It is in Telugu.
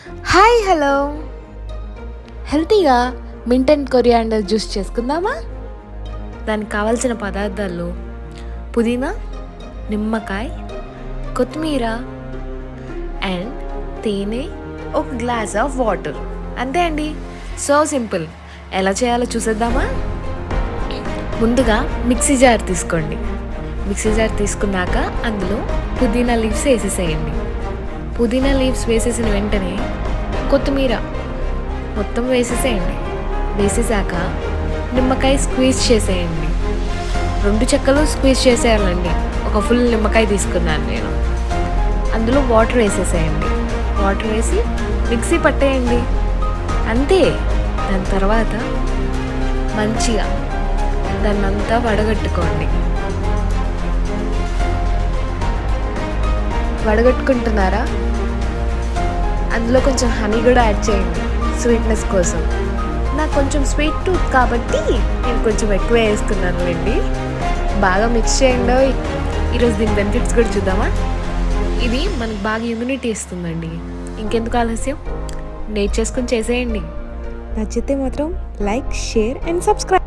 హాయ్ హలో, హెల్తీగా మింట్ అండ్ కొరియాండర్ జ్యూస్ చేసుకుందామా? దానికి కావాల్సిన పదార్థాలు పుదీనా, నిమ్మకాయ, కొత్తిమీర అండ్ తేనె, ఒక గ్లాస్ ఆఫ్ వాటర్. అంతే అండి, సో సింపుల్. ఎలా చేయాలో చూసేద్దామా? ముందుగా మిక్సీ జార్ తీసుకోండి. మిక్సీ జార్ తీసుకున్నాక అందులో పుదీనా లీవ్స్ వేసేసేయండి. పుదీనా లీవ్స్ వేసేసిన వెంటనే కొత్తిమీర మొత్తం వేసేసేయండి. వేసేసాక నిమ్మకాయ స్క్వీజ్ చేసేయండి. 2 చెక్కలు స్క్వీజ్ చేసేయాలండి. ఒక ఫుల్ నిమ్మకాయ తీసుకున్నాను నేను. అందులో వాటర్ వేసేసేయండి. వాటర్ వేసి మిక్సీ పట్టేయండి. అంతే. దాని తర్వాత మంచిగా దాన్నంతా వడగట్టుకోండి. వడగట్టుకుంటున్నారా? అందులో కొంచెం హనీ కూడా యాడ్ చేయండి స్వీట్నెస్ కోసం. నాకు కొంచెం స్వీట్ టూత్ కాబట్టి నేను కొంచెం ఎక్కువ వేసుకున్నానులేండి. బాగా మిక్స్ చేయండి. ఈరోజు దీని బెనిఫిట్స్ కూడా చూద్దామా? ఇది మనకు బాగా ఇమ్యూనిటీ ఇస్తుందండి. ఇంకెందుకు ఆలస్యం, నేర్చేసుకుని చేసేయండి. నచ్చితే మాత్రం లైక్, షేర్ అండ్ సబ్స్క్రైబ్.